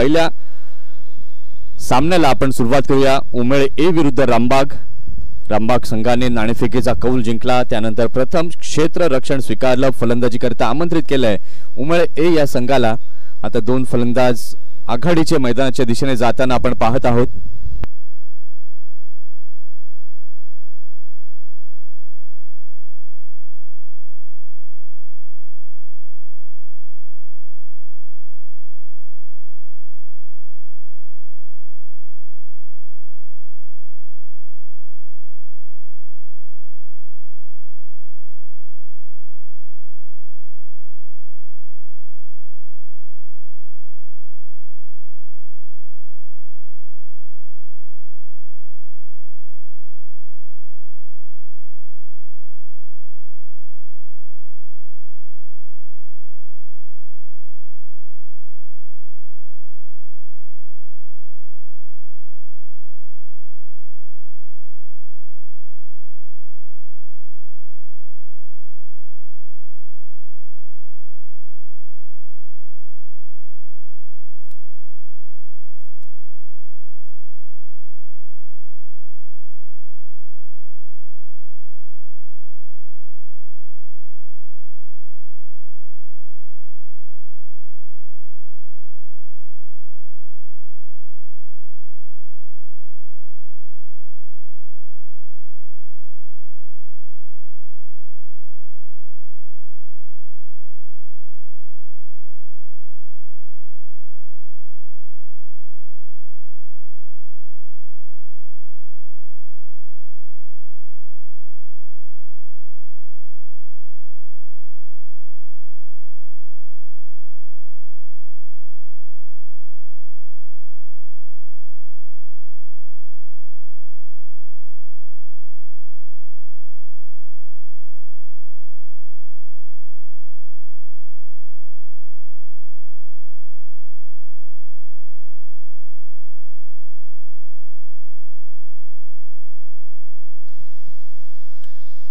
पहिल्या सामन्याला आपण सुरुवात करूया. उमेळ ए विरुद्ध रामबाग. रामबाग संघाने नाणेफेकीचा कौल जिंकला, त्यानंतर प्रथम क्षेत्र रक्षण स्वीकारलं, फलंदाजी करता आमंत्रित केलंय उमेळ ए या संघाला. आता दोन फलंदाज आघाडीच्या मैदानाच्या दिशेने जाताना आपण पाहत आहोत.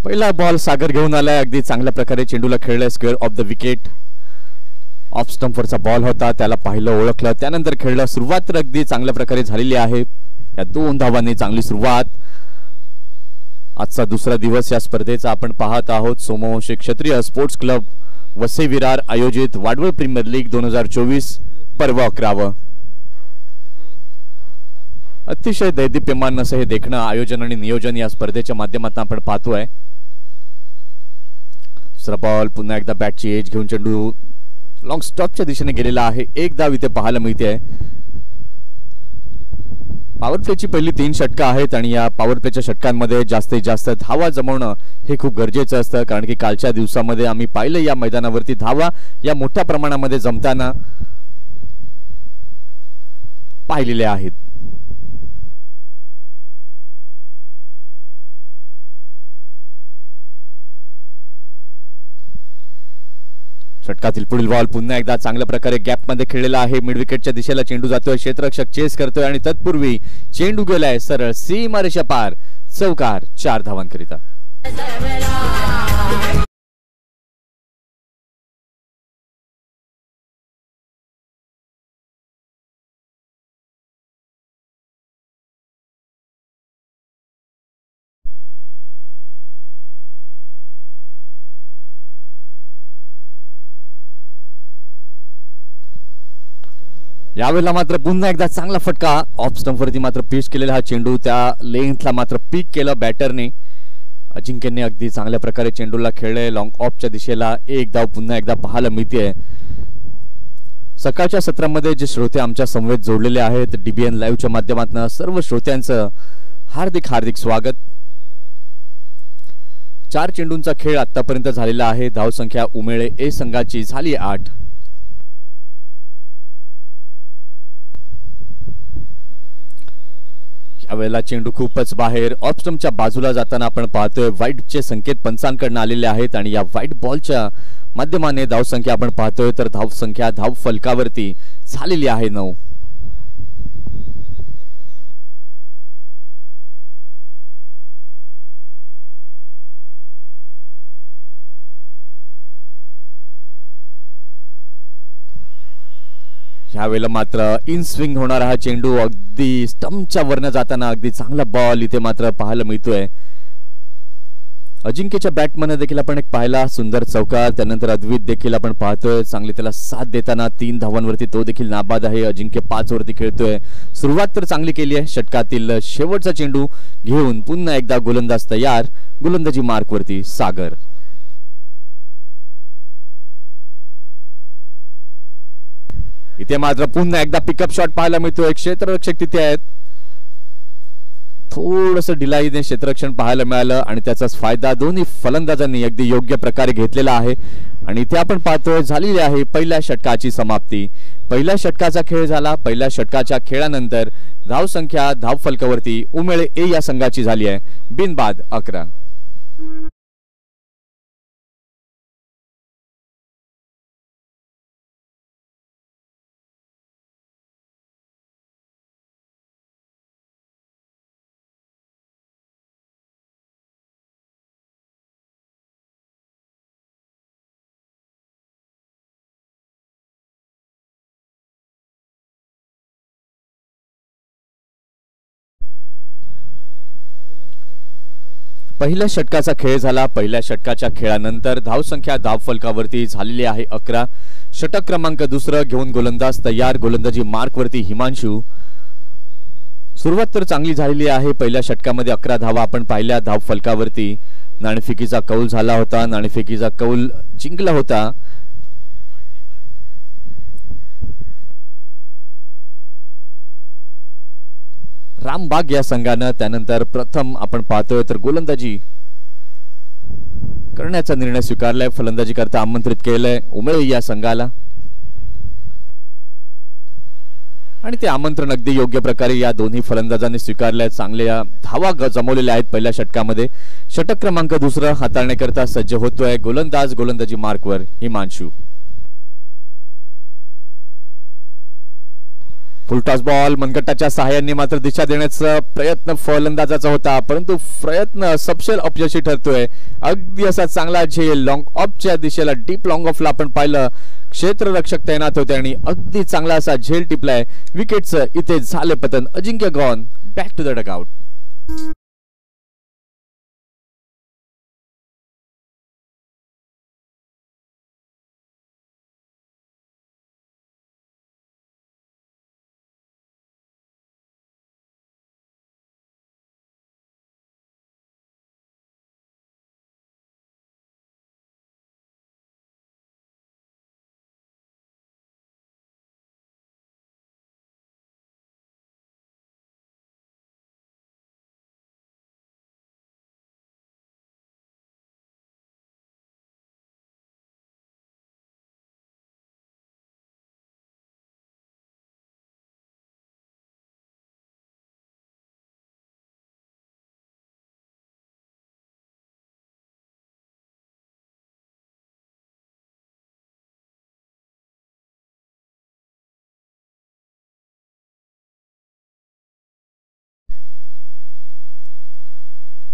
पहिला बॉल सागर घेऊन आलाय. अगदी चांगल्या प्रकारे चेंडूला खेळलाय. Square off the wicket. Off स्टंपवरचा बॉल होता, त्याला पाहिलं, ओळखलं, त्यानंतर खेळलं. सुरुवात तर अगदी चांगल्या प्रकारे झालेली आहे. या 2 धावांनी चांगली सुरुवात. आजचा दुसरा दिवस या स्पर्धेचा आपण पाहत आहोत. सोमवंशी क्षत्रिय स्पोर्ट्स क्लब वसई विरार आयोजित वाडवळ प्रीमियर लीग 2024 पर्व 11. अतिशय दैदिप्यमान असं हे देखणं, आयोजन आणि नियोजन या स्पर्धेच्या माध्यमातून आपण पाहतोय. दुसरा बॉल पुन्हा एकदा बॅटची एज घेऊन चेंडू लॉंग स्टॉपच्या दिशेने गेलेला आहे. एक धाव इथे पाहायला मिळते. पॉवर प्लेची पहिली 3 षटकं आहेत आणि या पॉवर प्लेच्या षटकांमध्ये जास्तीत जास्त धावा जमवणं हे खूप गरजेचं असतं, कारण की कालच्या दिवसामध्ये आम्ही पाहिलं या मैदानावरती धावा या मोठ्या प्रमाणामध्ये जमताना पाहिलेल्या आहेत. षटकातील पुढील बॉल पुन्हा एकदा चांगल्या प्रकारे गॅप मध्ये खेळलेला आहे. मिड विकेटच्या दिशेला चेंडू जातोय. क्षेत्ररक्षक चेस करतोय आणि तत्पूर्वी चेंडू गेलाय सरळ सीमारेषा पार. चौकार 4 धावांकरिता. यावेळेला मात्र पुन्हा एकदा चांगला फटका. ऑफ स्टंपवरती मात्र पिच केलेला हा चेंडू, त्या लेंथला मात्र पीक केलं बॅटरने. अजिंक्यने अगदी चांगल्या प्रकारे चेंडूला खेळले. लॉंग ऑफच्या दिशेला एक धाव पुन्हा एकदा पाहायला मिळते. सकाळच्या सत्रामध्ये जे श्रोते आमच्या समवेत जोडलेले आहेत डीबीएन लाईव्हच्या माध्यमातून, सर्व श्रोत्यांचं हार्दिक हार्दिक स्वागत. 4 चेंडूंचा खेळ आतापर्यंत झालेला आहे. धावसंख्या उमेळे ए संघाची झाली 8. यावेळेला चेंडू खूपच बाहेर ऑफ स्टंपच्या बाजूला जाताना आपण पाहतोय. वाईटचे संकेत पंचांकडून आलेले आहेत आणि या व्हाईट बॉलच्या माध्यमाने धावसंख्या आपण पाहतोय तर धावसंख्या धाव फलकावरती झालेली आहे 9. ह्यावेळेला मात्र इन स्विंग होणारा हा चेंडू अगदी स्टंपच्या वरनं जाताना अगदी चांगला बॉल इथे मात्र पाहायला मिळतोय. अजिंक्यच्या बॅटमन देखील आपण एक पाहिला सुंदर चौकार. त्यानंतर अद्वित देखील आपण पाहतोय चांगली त्याला साथ देताना 3 धावांवरती तो देखील नाबाद आहे. अजिंक्य 5 वरती खेळतोय. सुरुवात तर चांगली केली आहे. षटकातील शेवटचा चेंडू घेऊन पुन्हा एकदा गोलंदाज तयार. गोलंदाजी मार्कवरती सागर. इथे मात्र पुन्हा एकदा पिकअप शॉट पाहायला मिळतोय. क्षेत्ररक्षक तिथे आहेत. थोडंसं डिलाईने क्षेत्ररक्षण पाहायला मिळालं आणि त्याचाच फायदा दोन्ही फलंदाजांनी अगदी योग्य प्रकारे घेतलेला आहे. आणि इथे आपण पाहतोय झालेली आहे पहिल्या षटकाची समाप्ती. पहिल्या षटकाचा खेळ झाला. पहिल्या षटकाच्या खेळानंतर धावसंख्या धावफलकावरती उमेळे ए या संघाची झाली आहे बिनबाद 11. पहिल्या षटकाचा खेळ झाला. पहिल्या षटकाच्या खेळानंतर धावसंख्या धावफलकावरती झालेली आहे 11. षटक क्रमांक 2 घेऊन गोलंदाज तयार. गोलंदाजी मार्कवरती हिमांशू. सुरुवात तर चांगली झालेली आहे. पहिल्या षटकामध्ये 11 धावा आपण पाहिल्या धावफलकावरती. नाणेफेकीचा कौल झाला होता. नाणेफेकीचा कौल जिंकला होता. रामबाग या संघानं त्यानंतर प्रथम आपण पाहतोय तर गोलंदाजी करण्याचा निर्णय स्वीकारलाय. फलंदाजी करता आमंत्रित केलंय उमेळे या संघाला आणि ते आमंत्रण अगदी योग्य प्रकारे या दोन्ही फलंदाजांनी स्वीकारलंय. चांगल्या धावा जमवलेल्या आहेत पहिल्या षटकामध्ये. षटक क्रमांक 2 हाताळण्याकरता सज्ज होतोय गोलंदाज. गोलंदाजी मार्कवर हिमांशू. फुलटॉस बॉल मनगटाच्या सहाय्याने मात्र दिशा देण्याचा प्रयत्न फलंदाजाचा होता परंतु प्रयत्न सपशेल अपयशी ठरतोय. अगदी असा चांगला झेल लॉंग ऑफच्या दिशेला डीप लॉंग ऑफला आपण पाहिलं. क्षेत्ररक्षक तैनात होते आणि अगदी चांगला असा झेल टिपलाय. विकेटचं इथे झाले पतन. Ajinkya gone back to the dugout.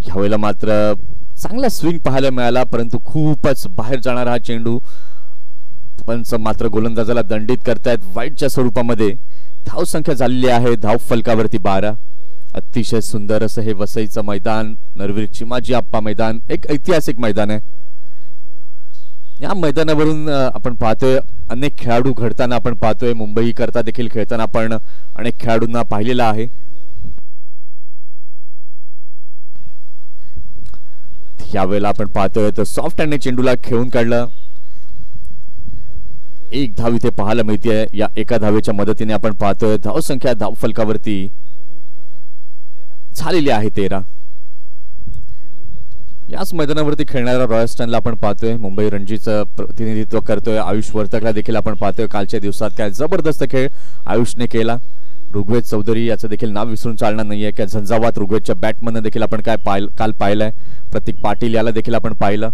ह्यावेळेला मात्र चांगला स्विंग पाहायला मिळाला परंतु खूपच बाहेर जाणारा हा चेंडू. पंच मात्र गोलंदाजाला दंडित करतायत वाईटच्या स्वरूपामध्ये. धावसंख्या झालेली आहे धाव फलकावरती 12. अतिशय सुंदर असं हे वसईचं मैदान. नरवीर चिमाजी आप्पा मैदान एक ऐतिहासिक मैदान आहे. या मैदानावरून आपण पाहतोय अनेक खेळाडू घडताना आपण पाहतोय. मुंबई करता देखील खेळताना आपण अनेक खेळाडूंना पाहिलेला आहे. यावेळेला आपण पाहतोय तर सॉफ्ट हँडने चेंडूला खेळून काढलं. एक धाव इथे पाहायला मिळते. या एका धावेच्या मदतीने आपण पाहतोय धावसंख्या धाव फलकावरती झालेली आहे 13. याच मैदानावरती खेळणाऱ्या रॉयस्टनला आपण पाहतोय. मुंबई रणजीचं प्रतिनिधित्व करतोय. आयुष वर्तकला देखील आपण पाहतोय. कालच्या दिवसात काय जबरदस्त खेळ आयुषने केला. ऋग्वेद चौधरी याचं देखील नाव विसरून चालणार नाहीये. काय झंझावात ऋग्वेदच्या बॅटमन देखील आपण काल पाहिलंय. प्रतीक पाटील याला देखील आपण पाहिलं.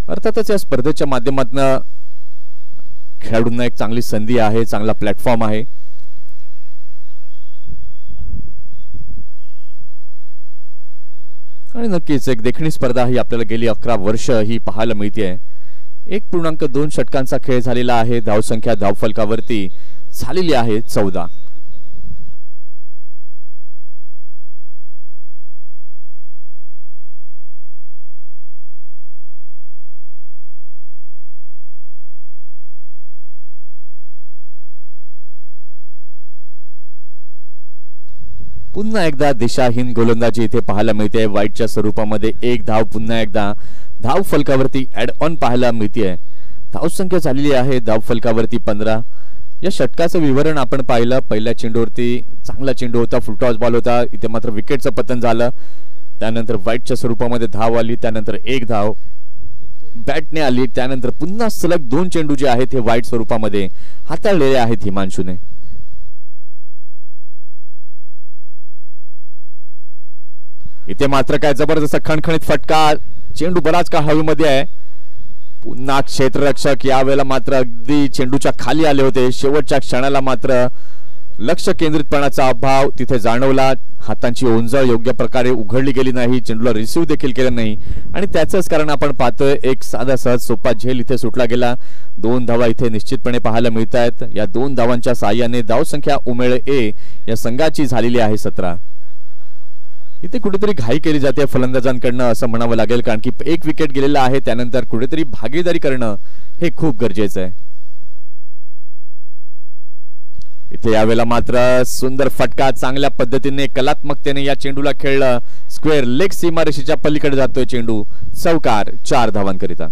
अर्थातच या स्पर्धेच्या माध्यमातून खेळाडूंना एक चांगली संधी आहे. चांगला प्लॅटफॉर्म आहे. आणि नक्कीच एक देखणी स्पर्धा ही आपल्याला गेली 11 वर्ष ही पाहायला मिळते. 1.2 षटकांचा खेळ झालेला आहे. धावसंख्या धावफलकावरती झालेली आहे 14. पुन्हा एकदा दिशाहीन गोलंदाजी इथे पाहायला मिळते. वाईटच्या स्वरूपामध्ये एक धाव पुन्हा एकदा धाव फलकावरती ऍड ऑन पाहायला मिळते. धावसंख्या झालेली आहे धाव फलकावरती 15. या षटकाचं विवरण आपण पाहिलं. पहिल्या चेंडूवरती चांगला चेंडू होता, फुलटॉस बॉल होता, इथे मात्र विकेटचं पतन झालं. त्यानंतर वाईटच्या स्वरूपामध्ये धाव आली, त्यानंतर एक धाव बॅटने आली, त्यानंतर पुन्हा सलग 2 चेंडू जे आहेत हे वाईट स्वरूपामध्ये हाताळलेले आहेत हिमांशूने. इथे मात्र काय जबरदस्त खणखणीत फटका, चेंडू बराच काळ हवेमध्ये आहे. पुन्हा क्षेत्ररक्षक यावेळेला मात्र अगदी चेंडूच्या खाली आले होते. शेवटच्या क्षणाला मात्र लक्ष केंद्रितपणाचा अभाव तिथे जाणवला. हातांची ओंजळ योग्य प्रकारे उघडली गेली नाही, चेंडूला रिसीव्ह देखील केलं नाही आणि त्याचंच कारण आपण पाहतोय. एक साधा सहज सोपा झेल इथे सुटला गेला. 2 धावा इथे निश्चितपणे पाहायला मिळत आहेत. या 2 धावांच्या साहाय्याने धावसंख्या उमेळ ए या संघाची झालेली आहे 17. इथे कुठेतरी घाई केली जाते फलंदाजांकडनं असं म्हणावं लागेल, कारण की एक विकेट गेलेला आहे. त्यानंतर कुठेतरी भागीदारी करणं हे खूप गरजेचं आहे. इथे यावेळेला मात्र सुंदर फटका, चांगल्या पद्धतीने कलात्मकतेने या चेंडूला खेळलं. स्क्वेअर लेग सीमारेषेच्या पलीकडे जातोय चेंडू. चौकार 4 धावांकरिता.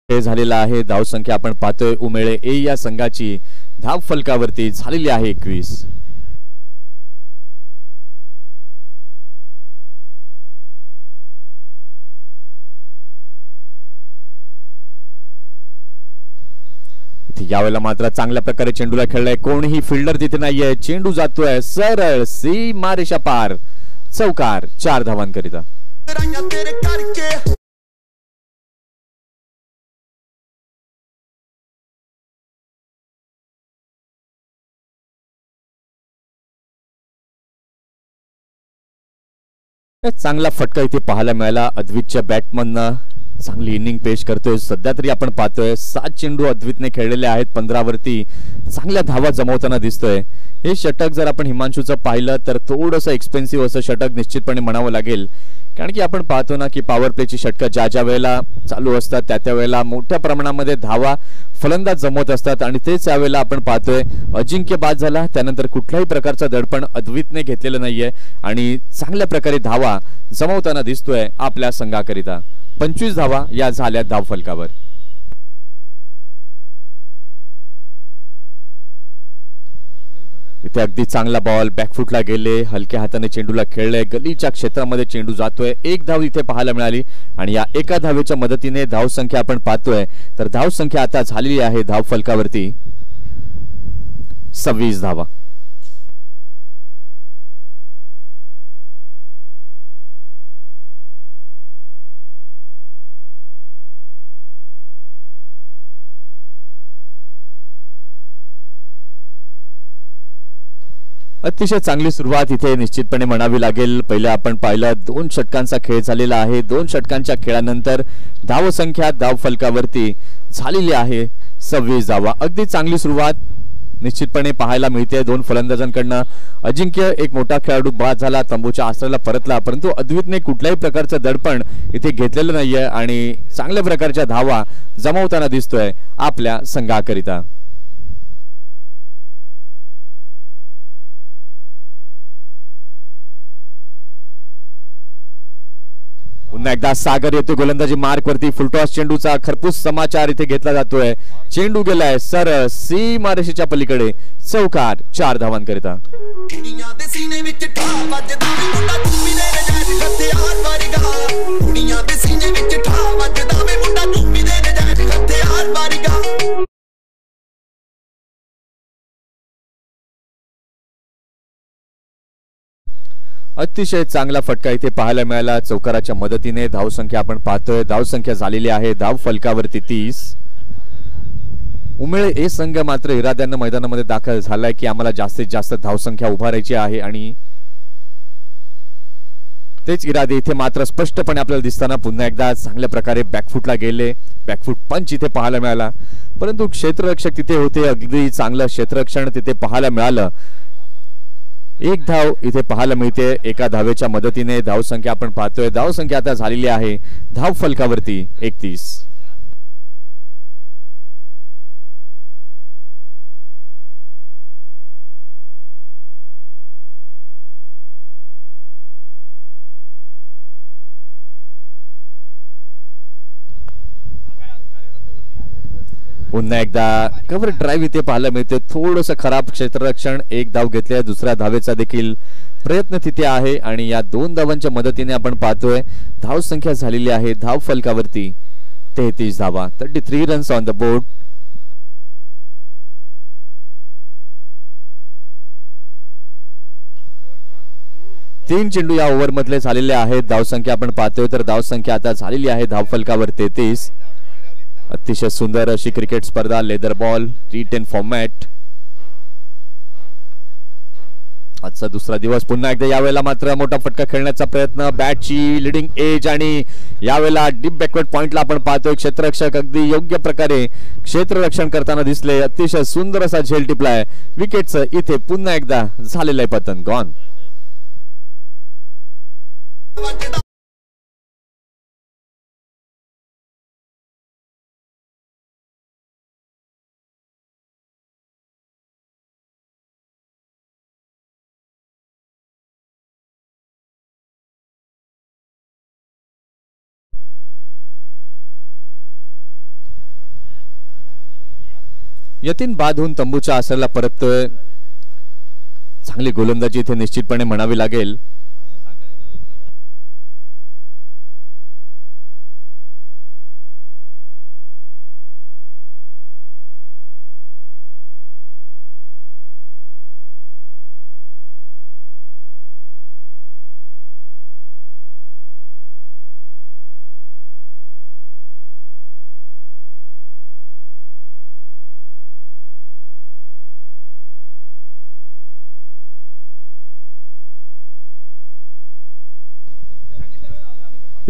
झालेला आहे. धावसंख्या आपण पाहतोय उमेळे ए या संघाची धाव फलकावरती झालेली आहे 21. यावेळेला मात्र चांगल्या प्रकारे चेंडूला खेळलाय. कोणीही फिल्डर तिथे नाहीये. चेंडू जातोय सरळ सीमारेषा पार. चौकार 4 धावांकरिता. चांगला फटका इथे पाहायला मिळाला. अद्वितच्या बॅटमननं चांगली इनिंग पेश करतोय. सध्या तरी आपण पाहतोय 7 चेंडू अद्वितने खेळलेले आहेत. 15 वरती चांगल्या धावा जमवताना दिसतोय. हे षटक जर आपण हिमांशूचं पाहिलं तर थोडंसं एक्सपेन्सिव्ह असं षटक निश्चितपणे म्हणावं लागेल, कारण की आपण पाहतो ना की पॉवर प्लेची षटकं ज्या वेळेला चालू असतात त्या वेळेला मोठ्या प्रमाणामध्ये धावा फलंदाज जमवत असतात आणि तेच यावेळेला आपण पाहतोय अजिंक्य बाद झाला. त्यानंतर कुठल्याही प्रकारचा दडपण अद्वितने घेतलेलं नाहीये आणि चांगल्या प्रकारे धावा जमवताना दिसतोय आपल्या संघाकरिता. 25 धावा या झाल्या धाव फलकावर. इथे अगदी चांगला बॉल बॅकफुटला गेले, हलक्या हाताने चेंडूला खेळले, गलीच्या क्षेत्रामध्ये चेंडू जातोय. एक धाव इथे पाहायला मिळाली आणि या एका धावेच्या मदतीने धावसंख्या आपण पाहतोय तर धावसंख्या आता झालेली आहे धाव फलकावरती 26 धावा. अतिशय चांगली सुरुवात इथे निश्चितपणे म्हणावी लागेल. पहिलं आपण पाहिलं 2 षटकांचा खेळ झालेला आहे. 2 षटकांच्या खेळानंतर धावसंख्या धाव फलकावरती झालेली आहे 26 धावा. अगदी चांगली सुरुवात निश्चितपणे पाहायला मिळते 2 फलंदाजांकडनं. अजिंक्य एक मोठा खेळाडू बाद झाला, तंबूच्या आश्रयाला परतला, परंतु अद्वितने कुठल्याही प्रकारचं दडपण इथे घेतलेलं नाहीये आणि चांगल्या प्रकारच्या धावा जमवताना दिसतोय आपल्या संघाकरिता. पुन्हा एकदा सागर येतो गोलंदाजी मार्क वरती. फुलटॉस चेंडूचा खरपूस समाचार इथे घेतला जातोय. चेंडू गेलाय सरळ सीमारेषेच्या पलीकडे. चौकार 4 धावांकरिता. अतिशय चांगला फटका इथे पाहायला मिळाला चौकाराच्या मदतीने. धावसंख्या आपण पाहतोय, धावसंख्या झालेली आहे धाव फलकावरती 30. उमेळ ए संघ मात्र इराद्यानं मैदानामध्ये दाखल झालाय की आम्हाला जास्तीत जास्त धावसंख्या उभारायची आहे आणि तेच इरादे इथे मात्र स्पष्टपणे आपल्याला दिसताना पुन्हा एकदा चांगल्या प्रकारे बॅकफुटला गेले. बॅकफुट पंच इथे पाहायला मिळाला, परंतु क्षेत्ररक्षक तिथे होते. अगदी चांगलं क्षेत्ररक्षण तिथे पाहायला मिळालं. एक धाव इथे पाहायला मिळते एका धावेच्या मदतीने. धावसंख्या आपण पाहतोय, धावसंख्या आता झालेली आहे धाव फलकावरती 31. पुन्हा एकदा कव्हर ड्राईव्ह इथे पाहायला मिळते. थोडंसं खराब क्षेत्ररक्षण. एक धाव घेतल्या, दुसऱ्या धावेचा देखील प्रयत्न तिथे आहे आणि या 2 धावांच्या मदतीने आपण पाहतोय धाव संख्या झालेली आहे धाव फलकावरती 33 धावा. 33 रन्स ऑन द बोर्ड. तीन चेंडू या ओव्हर मधले झालेले आहेत. धावसंख्या आपण पाहतोय तर धावसंख्या आता झालेली आहे धाव फलकावर 33. अतिशय सुंदर अशी क्रिकेट स्पर्धा, लेदर बॉल T10 फॉर्मॅट. आजचा दुसरा दिवस. पुन्हा एकदा यावेळेला मात्र मोठा फटका खेळण्याचा प्रयत्न. बॅटची लिडिंग एज आणि यावेळेला डीप बॅकवर्ड पॉइंटला आपण पाहतोय क्षेत्ररक्षक अगदी योग्य प्रकारे क्षेत्ररक्षण करताना दिसले. अतिशय सुंदर असा झेल टिपलाय. विकेटचं इथे पुन्हा एकदा झालेलं आहे पतन. गॉन. यतीन बाद होऊन तंबूच्या आसरला परततोय. चांगली गोलंदाजी इथे निश्चितपणे म्हणावी लागेल.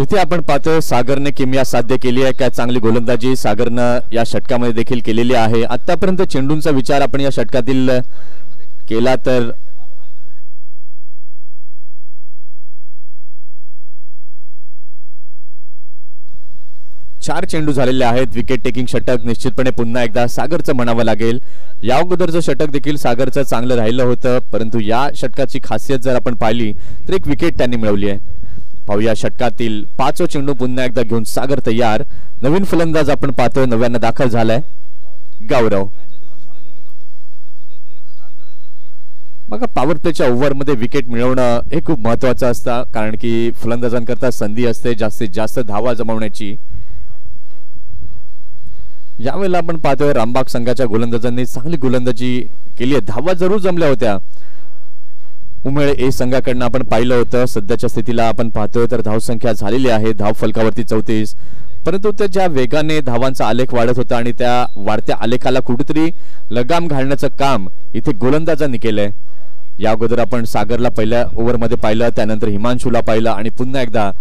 इथे आपण पाहतोय सागरने किमया साध्य केली आहे. काय चांगली गोलंदाजी सागरनं या षटकामध्ये देखील केलेली आहे. आतापर्यंत चेंडूंचा विचार आपण या षटकातील केला तर चार चेंडू झालेले आहेत. विकेट टेकिंग षटक निश्चितपणे पुन्हा एकदा सागरचं म्हणावं लागेल. या अगोदरचं षटक देखील सागरचं चांगलं राहिलं होतं, परंतु या षटकाची खासियत जर आपण पाहिली तर एक विकेट त्यांनी मिळवली आहे. पाहूया षटकातील 5वा चेंडू पुन्हा एकदा घेऊन सागर तयार. नवीन फलंदाज आपण पाहतोय, नव्यानं दाखल झालाय गौरव. बघा पॉवर प्लेच्या ओव्हरमध्ये विकेट मिळवणं हे खूप महत्वाचं असतं, कारण की फलंदाजांकरता संधी असते जास्तीत जास्त धावा जमवण्याची. यावेळेला आपण पाहतोय रामबाग संघाच्या गोलंदाजांनी चांगली गोलंदाजी केली आहे. धावा जरूर जमल्या होत्या. उमेळ ए संघाकडनं आपण पाहिलं होतं. सध्याच्या स्थितीला आपण पाहतोय तर धावसंख्या झालेली आहे धाव फलकावरती 34. परंतु त्या ज्या वेगाने धावांचा आलेख वाढत होता आणि त्या वाढत्या आलेखाला कुठेतरी लगाम घालण्याचं काम इथे गोलंदाजांनी केलंय. या अगोदर आपण सागरला पहिल्या ओव्हरमध्ये पाहिलं, त्यानंतर हिमांशूला पाहिलं आणि पुन्हा एकदा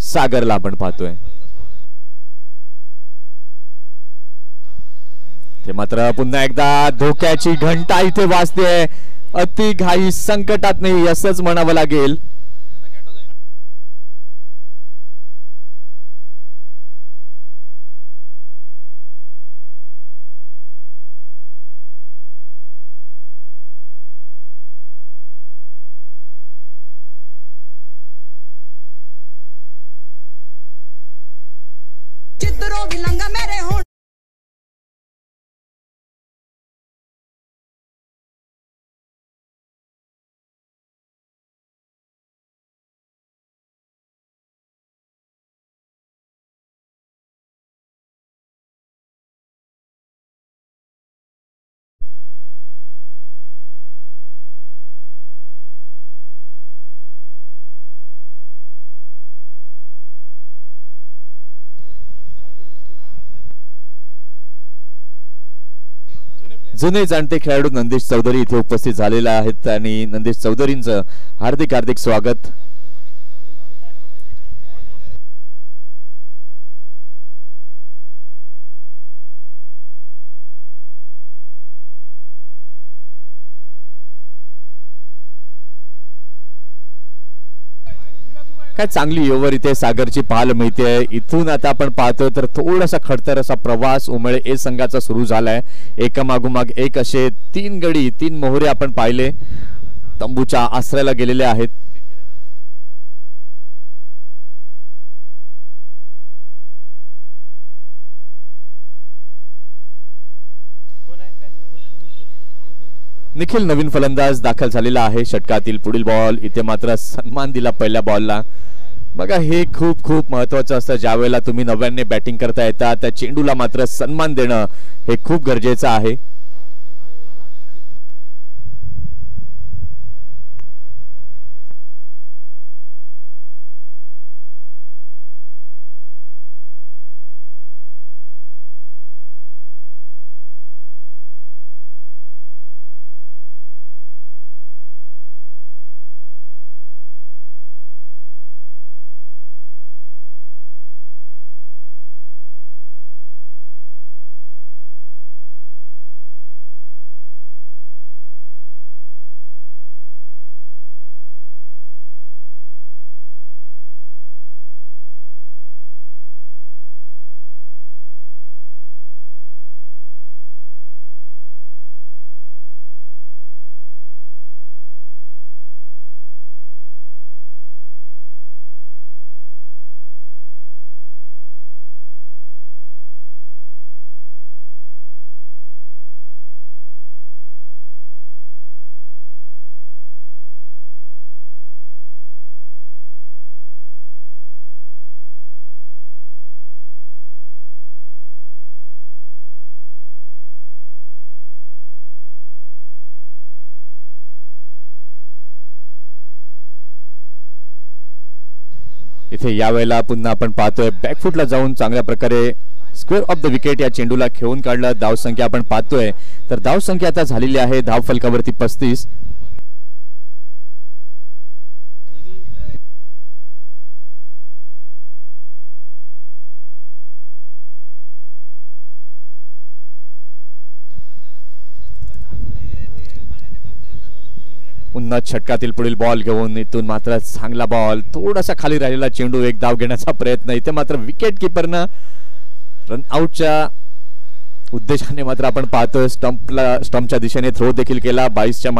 सागरला आपण पाहतोय. ते मात्र पुन्हा एकदा धोक्याची घंटा इथे वाजते. अति घाई संकटात नाही असंच म्हणावं लागेल. चित्रों विलंगा मेरे हो जुने जाणते खेळाडू नंदीश चौधरी इथे उपस्थित झालेले आहेत आणि नंदीश चौधरींचं हार्दिक हार्दिक स्वागत. काय चांगली ओव्हर इथे सागरची पाहायला मिळते. इथून आता आपण पाहतोय तर थोडासा खडतर असा प्रवास उमळे ए संघाचा सुरू झालाय. एकामागोमाग एक असे 3 गडी 3 मोहरे आपण पाहिले तंबूच्या आश्रयाला गेलेले आहेत. निखिल नवीन फलंदाज दाखल झालेला आहे. षटकातील पुढील बॉल इथे मात्र सन्मान दिला पहिल्या बॉलला. बघा हे खूप खूप महत्वाचं असतं. ज्यावेळेला तुम्ही नव्याने बॅटिंग करता येतात त्या चेंडूला मात्र सन्मान देणं हे खूप गरजेचं आहे. इथे यावेळेला पुन्हा आपण पाहतोय बॅकफुटला जाऊन चांगल्या प्रकारे स्क्वेअर ऑफ द विकेट या चेंडूला खेळून काढलं. धाव संख्या आपण पाहतोय तर धाव संख्या आता झालेली आहे धाव फलकावरती 35. उन्नत षटकातील पुढील बॉल घेऊन इथून मात्र चांगला बॉल थोडासा खाली राहिलेला चेंडू एक धाव घेण्याचा प्रयत्न. इथे मात्र विकेट किपरनं रन आउटच्या उद्देशाने मात्र आपण पाहतोय स्टंपच्या दिशेने थ्रो देखील केला. 22च्या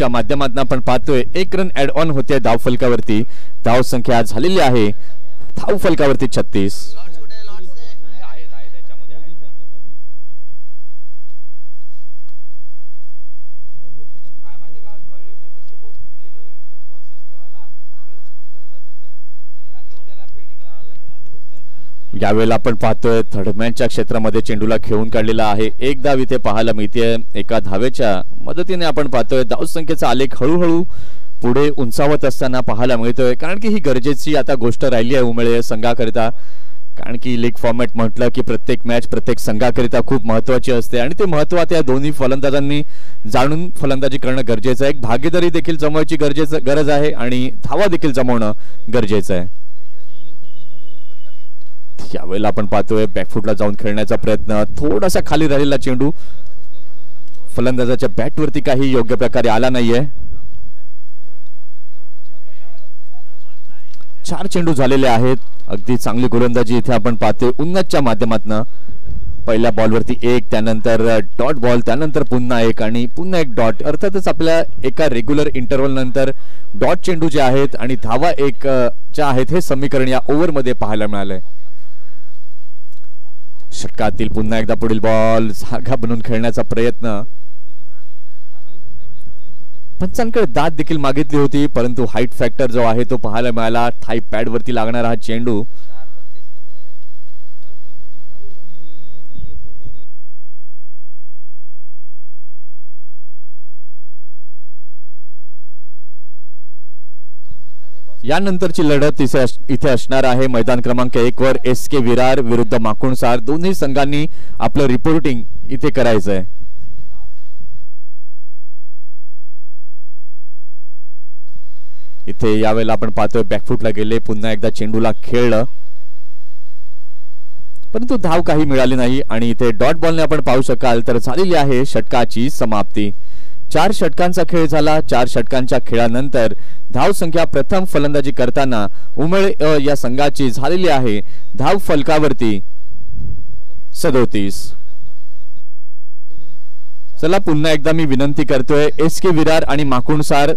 माध्यमातून आपण पाहतोय 1 रन ऍड ऑन होते धाव फलकावरती. धाव संख्या झालेली आहे धाव फलकावरती 36. यावेळेला आपण पाहतोय थर्डमॅनच्या क्षेत्रामध्ये चेंडूला खेळून काढलेला आहे. एक धाव इथे पाहायला मिळते. एका धावेच्या मदतीने आपण पाहतोय धाव संख्येचा आलेख हळूहळू पुढे उंचावत असताना पाहायला मिळतोय. कारण की ही गरजेची आता गोष्ट राहिली आहे उमळे संघाकरिता. कारण की लीग फॉर्मॅट म्हटलं की प्रत्येक मॅच प्रत्येक संघाकरिता खूप महत्वाची असते आणि ते महत्व आता या दोन्ही फलंदाजांनी जाणून फलंदाजी करणं गरजेचं आहे. एक भागीदारी देखील जमवायची गरज आहे आणि धावा देखील जमवणं गरजेचं आहे. यावेळेला आपण पाहतोय बॅकफुटला जाऊन खेळण्याचा प्रयत्न. थोडासा खाली राहिलेला चेंडू फलंदाजाच्या बॅटवरती काही योग्य प्रकारे आला नाहीये. 4 चेंडू झालेले आहेत. अगदी चांगली गोलंदाजी इथे आपण पाहतोय उन्नतच्या माध्यमातून. पहिल्या बॉलवरती 1, त्यानंतर डॉट बॉल, त्यानंतर पुन्हा 1 आणि पुन्हा 1 डॉट. अर्थातच आपल्या एका रेग्युलर इंटरव्हल नंतर डॉट चेंडू जे आहेत आणि धावा 1 ज्या आहेत हे समीकरण या ओव्हरमध्ये पाहायला मिळालंय. षटकातील पुन्हा एकदा पुढील बॉल जागा बनवून खेळण्याचा प्रयत्न. पंचांकडे दाद देखील मागितली होती परंतु हाईट फॅक्टर जो आहे तो पाहायला मिळाला. थाई पॅड वरती लागणारा हा चेंडू यानंतरची लढत इथे असणार आहे मैदान क्रमांक 1 वर SK विरार विरुद्ध माकुणसार. दोन्ही संघांनी आपलं रिपोर्टिंग इथे करायचं आहे. इथे यावेळेला आपण पाहतोय बॅकफुटला गेले, पुन्हा एकदा चेंडूला खेळलं परंतु धाव काही मिळाली नाही आणि इथे डॉट बॉलने आपण पाहू शकाल तर झालेली आहे षटकाची समाप्ती. 4 षटकांचा खेळ झाला. 4 षटकांच्या खेळानंतर धाव संख्या प्रथम फलंदाजी करताना उमेळ या संघाची झालेली आहे धाव फलकावरती 37. चला पुन्हा एकदा मी विनंती करतोय SK विरार आणि माकुणसार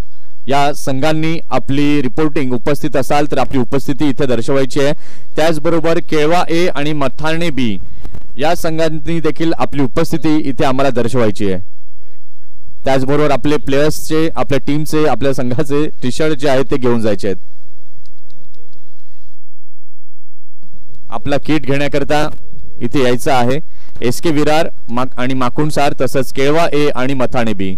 या संघांनी आपली रिपोर्टिंग उपस्थित असाल तर आपली उपस्थिती इथे दर्शवायची आहे. त्याचबरोबर केळवा A आणि मथारणे B या संघांनी देखील आपली उपस्थिती इथे आम्हाला दर्शवायची आहे. त्याचबरोबर आपले प्लेयर्सचे, आपल्या टीमचे, आपल्या संघाचे टी-शर्ट जे आहेत ते घेऊन जायचे आहेत. आपला किट घेण्याकरता इथे यायचं आहे. SK विरार आणि माकुणसार तसंच केळवा A आणि मथारणे B.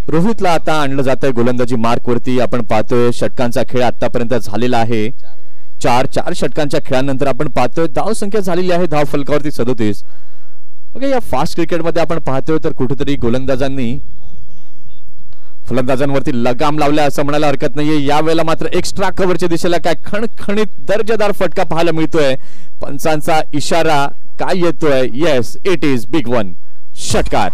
रोहितला आता आणलं जात आहे गोलंदाजी मार्क वरती. आपण पाहतोय षटकांचा खेळ आतापर्यंत झालेला आहे. 4 षटकांच्या खेळानंतर आपण पाहतोय धाव संख्या झालेली आहे धाव फलकावरती 37. ओके, या फास्ट क्रिकेटमध्ये आपण पाहतोय तर कुठेतरी गोलंदाजांनी फलंदाजांवरती लगाम लावला असं म्हणायला हरकत नाहीये. यावेळेला मात्र एक्स्ट्रा कव्हरच्या दिशेला काय खणखणीत दर्जेदार फटका पाहायला मिळतोय. पंचांचा इशारा काय येतोय? Yes, it is big one. षटकार.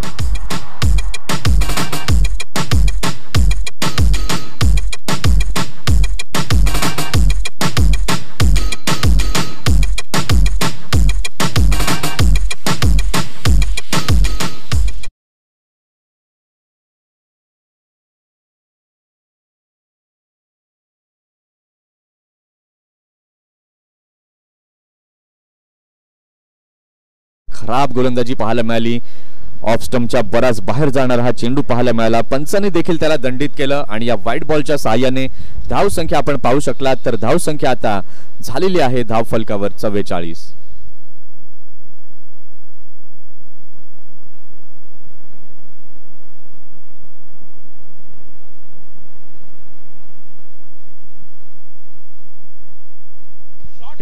खराब गोलंदाजी पाहायला मिळाली. ऑफ स्टंपच्या बराच बाहेर जाणारा हा चेंडू पाहायला मिळाला. पंचांनी देखील त्याला दंडित केलं आणि या व्हाईट बॉलच्या सहाय्याने धाव संख्या आपण पाहू शकलात तर धाव संख्या आता झालेली आहे धाव फलकावर 44.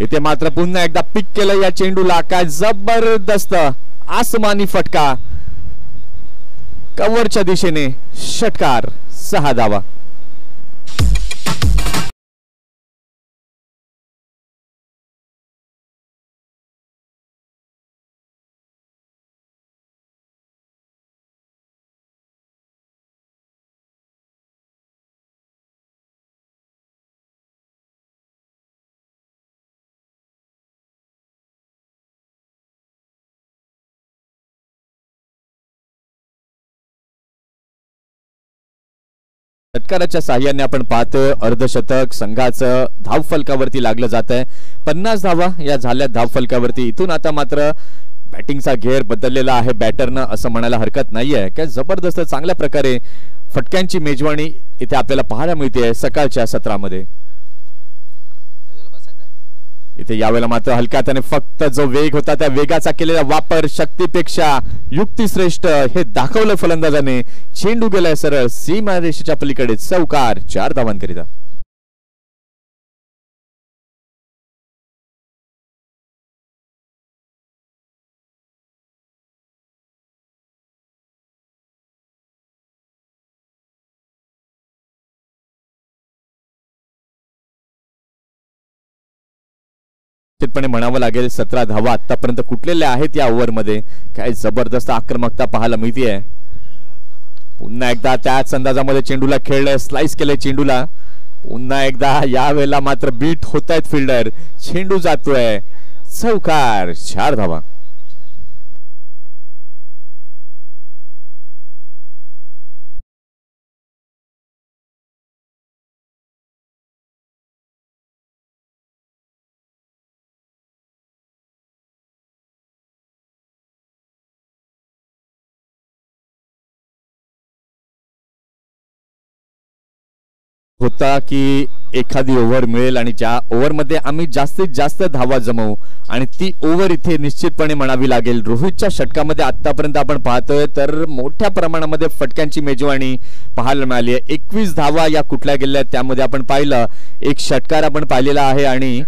इथे मात्र पुन्हा एकदा पिक केलं या चेंडूला. काय जबरदस्त आसमानी फटका कव्हरच्या दिशेने. षटकार. 6 धावा. षटकाराच्या साह्याने आपण पाहतोय अर्धशतक संघाचं धाव फलकावरती लागलं जात आहे. 50 धावा या झाल्या धाव फलकावरती. इथून आता मात्र बॅटिंगचा घेर बदललेला आहे बॅटरनं असं म्हणायला हरकत नाहीये. काय जबरदस्त चांगल्या प्रकारे फटक्यांची मेजवानी इथे आपल्याला पाहायला मिळते सकाळच्या सत्रामध्ये. इथे यावेळेला मात्र हलक्या हाताने फक्त जो वेग होता त्या वेगाचा केलेला वापर शक्तीपेक्षा युक्ती श्रेष्ठ हे दाखवलं फलंदाजाने. चेंडू गेलाय सरळ सीमा रेषेच्या पलीकडे. चौकार. 4 धावांकरिता. निश्चितपणे म्हणावं लागेल 17 धावा आतापर्यंत कुठलेल्या आहेत या ओव्हरमध्ये. काय जबरदस्त आक्रमकता पाहायला मिळतेय. पुन्हा एकदा त्याच अंदाजामध्ये चेंडूला खेळलंय. स्लाइस केलंय चेंडूला. पुन्हा एकदा यावेळेला मात्र बीट होत आहेत फिल्डर. चेंडू जातोय. चौकार. 4 धावा. होता की एखादी ओव्हर मिळेल आणि ज्या ओव्हरमध्ये आम्ही जास्तीत जास्त धावा जमवू आणि ती ओव्हर इथे निश्चितपणे म्हणावी लागेल. रोहितच्या षटकामध्ये आतापर्यंत आपण पाहतोय तर मोठ्या प्रमाणामध्ये फटक्यांची मेजवानी पाहायला मिळाली आहे. 21 धावा या कुठल्या गेल्या त्यामध्ये आपण पाहिलं एक षटकार आपण पाहिलेला आहे आणि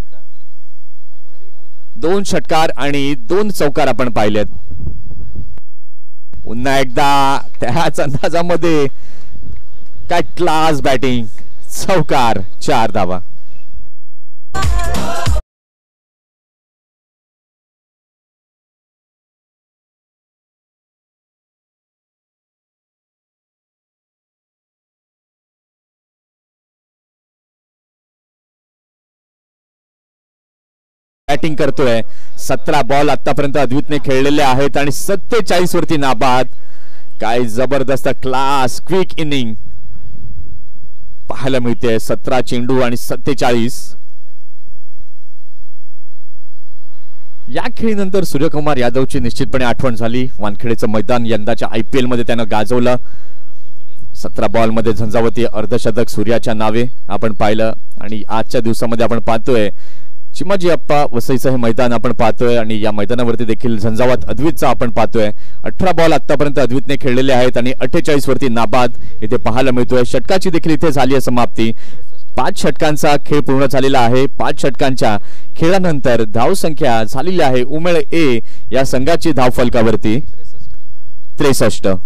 2 षटकार आणि 2 चौकार आपण पाहिलेत. पुन्हा एकदा त्याच अंदाजामध्ये काय क्लास बॅटिंग, चौकार, 4 धावा. बॅटिंग करतोय. 17 बॉल आतापर्यंत अद्वितने खेळलेले आहेत आणि 47 वरती नाबाद. काय जबरदस्त क्लास क्विक इनिंग पाहायला मिळते. 17 चेंडू आणि 47. या खेळीनंतर सूर्यकुमार यादवची निश्चितपणे आठवण झाली. वानखेडेचं मैदान यंदाच्या IPL मध्ये त्यानं गाजवलं. 17 बॉल मध्ये झंझावती अर्धशतक सूर्याच्या नावे आपण पाहिलं आणि आजच्या दिवसामध्ये आपण पाहतोय चिमाजी अप्पा वसईचं हे मैदान आपण पाहतोय आणि या मैदानावरती देखील झंझावात अद्वितचा आपण पाहतोय. 18 बॉल आतापर्यंत अद्वितने खेळलेले आहेत आणि 48 वरती नाबाद इथे पाहायला मिळतोय. षटकाची देखील इथे झाली आहे समाप्ती. 5 षटकांचा खेळ पूर्ण झालेला आहे. 5 षटकांच्या खेळानंतर धावसंख्या झालेली आहे उमेळ ए या संघाची धावफलकावरती 63.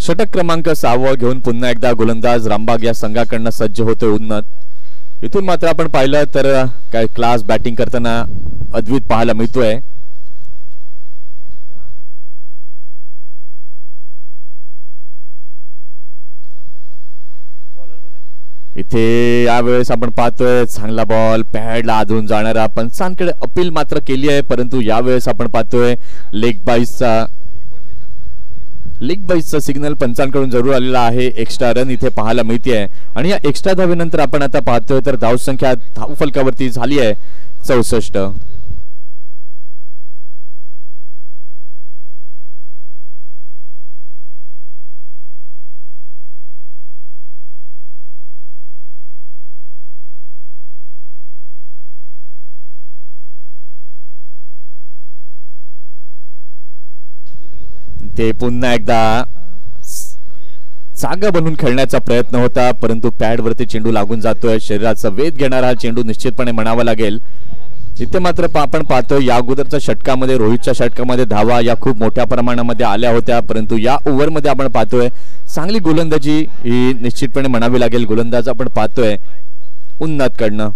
षटक क्रमांक 6 घेऊन पुन्हा एकदा गोलंदाज रामबाग या संघाकडनं सज्ज होतोय उन्नत. इथून मात्र आपण पाहिलं तर काय क्लास बॅटिंग करताना अद्वित पाहायला मिळतोय. इथे यावेळेस आपण पाहतोय चांगला बॉल पॅडला आदळून जाणारा. पंचांकडे अपील मात्र केली आहे परंतु यावेळेस आपण पाहतोय लेग बाईसचा सिग्नल पंचांकडून जरूर आलेला आहे. एक्स्ट्रा रन इथे पाहायला मिळते आणि या एक्स्ट्रा धावेनंतर आपण आता पाहतोय तर धावसंख्या धावफलकावरती झाली आहे 64. ते पुन्हा एकदा जागा बनून खेळण्याचा प्रयत्न होता परंतु पॅड वरती चेंडू लागून जातोय. शरीराचा वेध घेणारा हा चेंडू निश्चितपणे म्हणावा लागेल. इथे मात्र आपण पाहतोय या अगोदरच्या षटकामध्ये रोहितच्या षटकामध्ये धावा या खूप मोठ्या प्रमाणामध्ये आल्या होत्या परंतु या ओव्हरमध्ये आपण पाहतोय चांगली गोलंदाजी ही निश्चितपणे म्हणावी लागेल. गोलंदाज आपण पाहतोय उन्नत कडनं.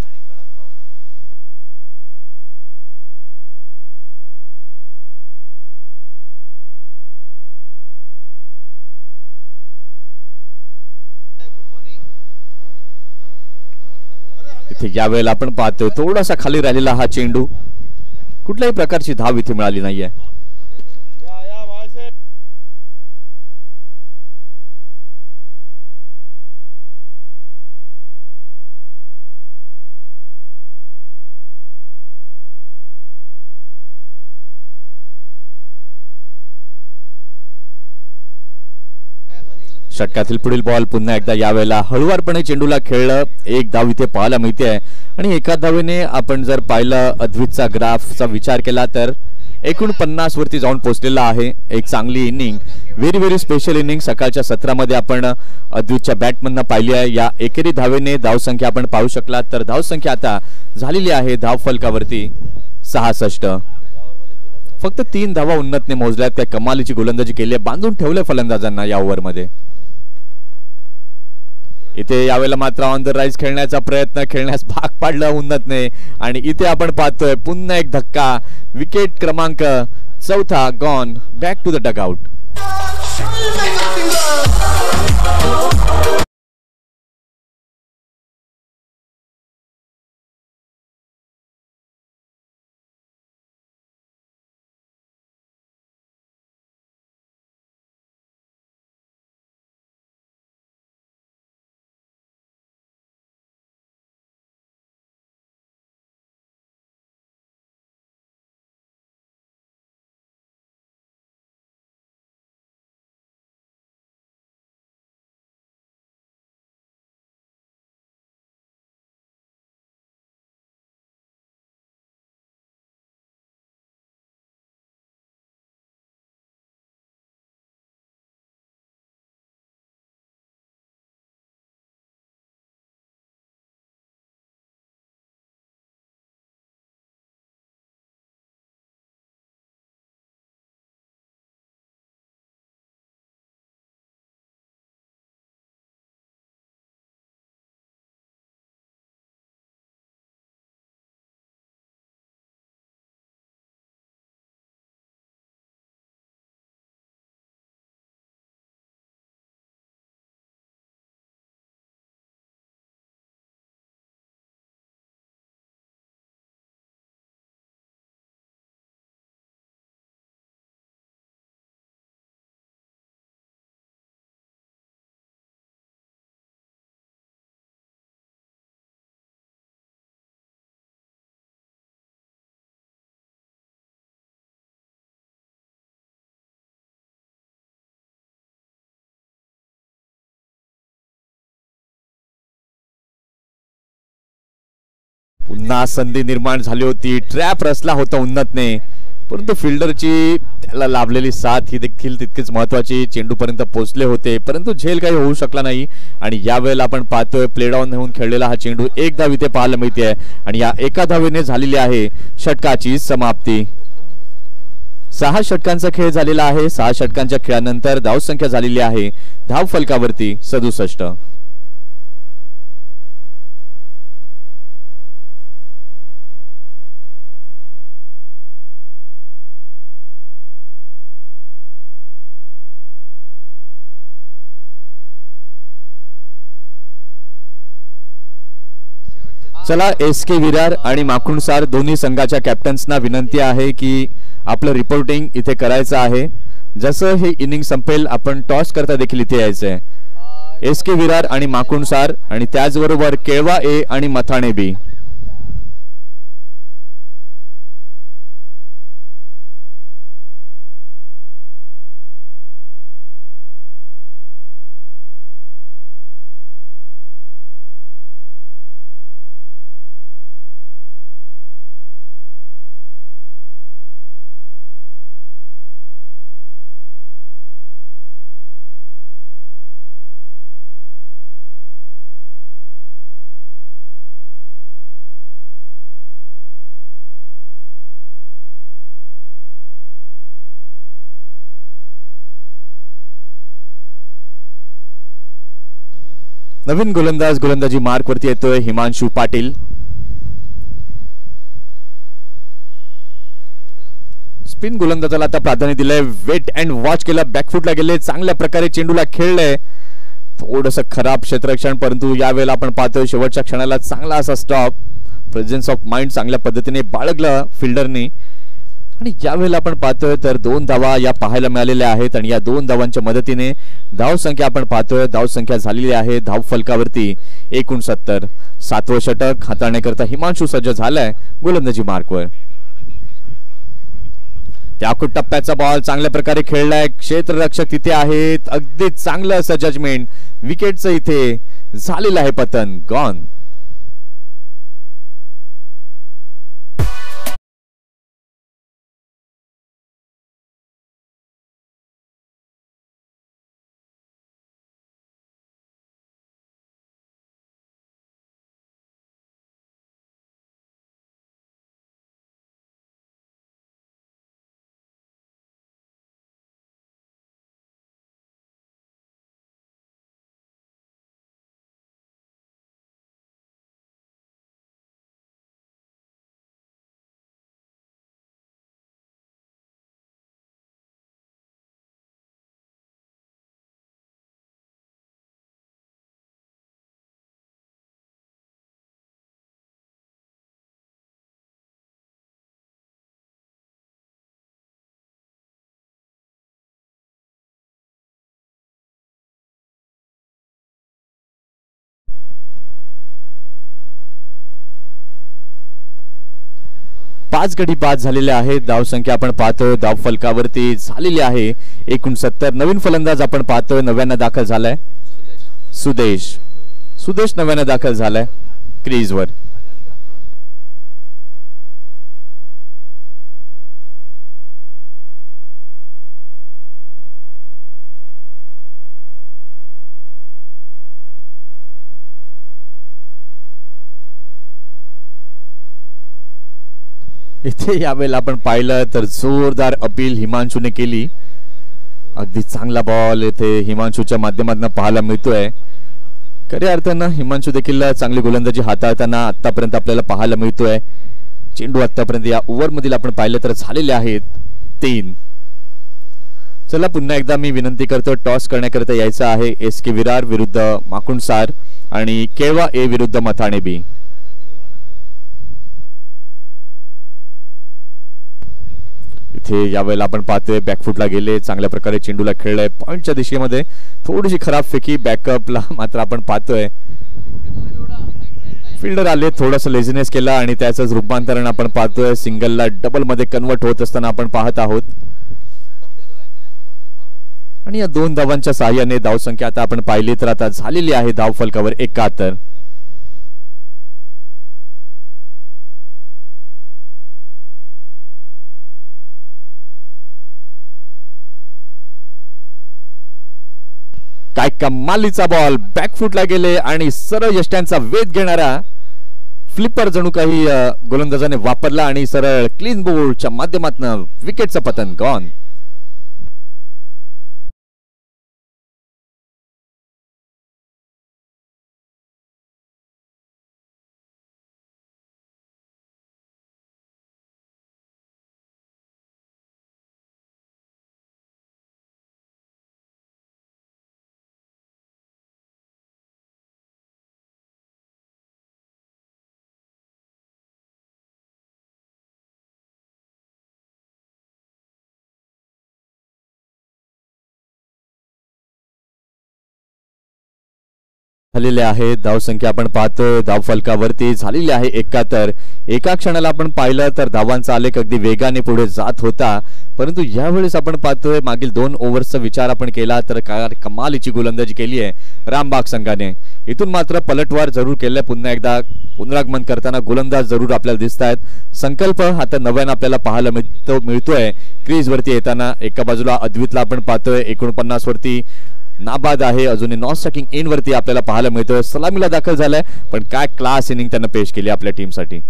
इथे यावेळेला आपण पाहतोय थोडासा खाली राहिलेला हा चेंडू. कुठल्याही प्रकारची धाव इथे मिळाली नाहीये. षटकातील पुढील बॉल पुन्हा एकदा यावेळेला हळुवारपणे चेंडूला खेळलं. 1 धाव इथे पाहायला मिळते आणि एका धावेने आपण जर पाहिलं अद्वितचा ग्राफचा विचार केला तर 49 वरती जाऊन पोहोचलेला आहे. एक चांगली inning very very special inning सकाळच्या सत्रामध्ये आपण अद्वितच्या बॅटमधनं पाहिली आहे. या एकेरी धावेने धावसंख्या आपण पाहू शकला तर धावसंख्या आता झालेली आहे धावफलकावरती 66. फक्त 3 धावा उन्नतने मोजल्यात. त्या कमालीची गोलंदाजी केली आहे. बांधून ठेवले फलंदाजांना या ओव्हरमध्ये. इथे यावेळेला मात्र ऑन द राईज खेळण्याचा प्रयत्न खेळण्यास भाग पाडला उन्नतने आणि इथे आपण पाहतोय पुन्हा एक धक्का. विकेट क्रमांक 4 gone back to the dugout. पुन्हा संधी निर्माण झाली होती, ट्रॅप रचला होता उन्नतने, परंतु फिल्डरची त्याला लाभलेली साथ ही देखील तितकीच महत्वाची. चेंडूपर्यंत पोहोचले होते परंतु झेल काही होऊ शकला नाही. आणि यावेळेला आपण पाहतोय प्ले डाऊन होऊन खेळलेला हा चेंडू एक धाव इथे पाहायला मिळते आणि या एका धावेने झालेली आहे षटकाची समाप्ती. 6 षटकांचा खेळ झालेला आहे. 6 षटकांच्या खेळानंतर धावसंख्या झालेली आहे धाव फलकावरती 67. चला, एस के विरार आणि माकुणसार दोन्ही संघाच्या कॅप्टन्सना विनंती आहे की आपलं रिपोर्टिंग इथे करायचं आहे. जसं हे इनिंग संपेल आपण टॉस करता देखील इथे यायचंय. एस के विरार आणि माकुणसार आणि त्याचबरोबर केळवा ए आणि मथाणे बी. नवीन गोलंदाज गोलंदाजी मार्क वरती येतोय हिमांशु पाटील. स्पिन गोलंदाजाला आता प्राधान्य दिलंय. वेट अँड वॉच केलं, बॅकफुटला गेले, चांगल्या प्रकारे चेंडूला खेळलंय. थोडंसं खराब क्षेत्ररक्षण परंतु यावेळेला आपण पाहतोय शेवटच्या क्षणाला चांगला असा स्टॉप. प्रेझेन्स ऑफ माइंड चांगल्या पद्धतीने बाळगलं फिल्डरने. आणि यावेळेला आपण पाहतोय तर 2 धावा या पाहायला मिळालेल्या आहेत आणि या 2 धावांच्या मदतीने धावसंख्या आपण पाहतोय धावसंख्या झालेली आहे धाव फलकावरती 69. 7वं षटक हाताळण्याकरता हिमांशु सज्ज झालाय गोलंदाजी मार्कवर. त्याकूट टप्प्याचा बॉल चांगल्या प्रकारे खेळलाय. क्षेत्ररक्षक तिथे आहेत. अगदी चांगलं असं जजमेंट. विकेटचं इथे झालेलं आहे पतन. गॉन. 5 गडी बाद झालेले आहेत. धावसंख्या आपण पाहतोय धाव फलकावरती झालेली आहे 69. नवीन फलंदाज आपण पाहतोय, नव्यानं दाखल झालाय सुदेश. नव्यानं दाखल झालाय क्रीजवर. इथे यावेळेला आपण पाहिलं तर जोरदार अपील हिमांशूने केली. अगदी चांगला बॉल इथे हिमांशूच्या माध्यमातून पाहायला मिळतोय. खऱ्या अर्थानं हिमांशू देखील चांगली गोलंदाजी हाताळताना आतापर्यंत आपल्याला पाहायला मिळतोय. चेंडू आतापर्यंत या ओव्हर मधील आपण पाहिलं तर झालेले आहेत 3. चला पुन्हा एकदा मी विनंती करतो, टॉस करण्याकरिता यायचं आहे. SK विरार विरुद्ध माकुंडसार आणि केळवा A विरुद्ध मथाणे B. इथे यावेळेला आपण पाहतोय बॅकफुटला गेले, चांगल्या प्रकारे चेंडूला खेळलाय पॉइंटच्या दिशेमध्ये. थोडीशी खराब फेकी बॅकअपला मात्र आपण पाहतोय. फिल्डर आले, थोडंसं लेझीनेस केला आणि त्याचंच रूपांतरण आपण पाहतोय सिंगलला डबल मध्ये कन्वर्ट होत असताना आपण पाहत आहोत. आणि या 2 धावांच्या साहाय्याने धावसंख्या आता आपण पाहिली तर आता झालेली आहे धाव फलकावर 71. काय कमालीचा बॉल, बॅकफुटला गेले आणि सरळ यष्ट्यांचा वेध घेणारा फ्लिपर जणू काही गोलंदाजाने वापरला आणि सरळ क्लीन बोल्डच्या माध्यमातून विकेटचं पतन. गॉन. झालेले आहे. धावसंख्या आपण पाहतोय धाव फलकावरती झालेली आहे 71. एका क्षणाला आपण पाहिलं तर धावांचा आलेख अगदी वेगाने पुढे जात होता, परंतु यावेळेस आपण पाहतोय मागील 2 ओव्हर्सचा विचार आपण केला तर कमालीची गोलंदाजी केली आहे रामबाग संघाने. इथून मात्र पलटवार जरूर केलंय. पुन्हा एकदा पुनरागमन करताना गोलंदाज जरूर आपल्याला दिसत आहेत. संकल्प आता नव्यानं आपल्याला पाहायला मिळतोय क्रीजवरती येताना. एका बाजूला अद्वितला आपण पाहतोय 49 वरती नाबाद आहे, अजूनही नॉन स्ट्रायकिंग इन वरती आपल्याला पाहायला मिळतोय. सलामीला दाखल झालाय, पण काय क्लास इनिंग त्यांना पेश केली आपल्या टीमसाठी.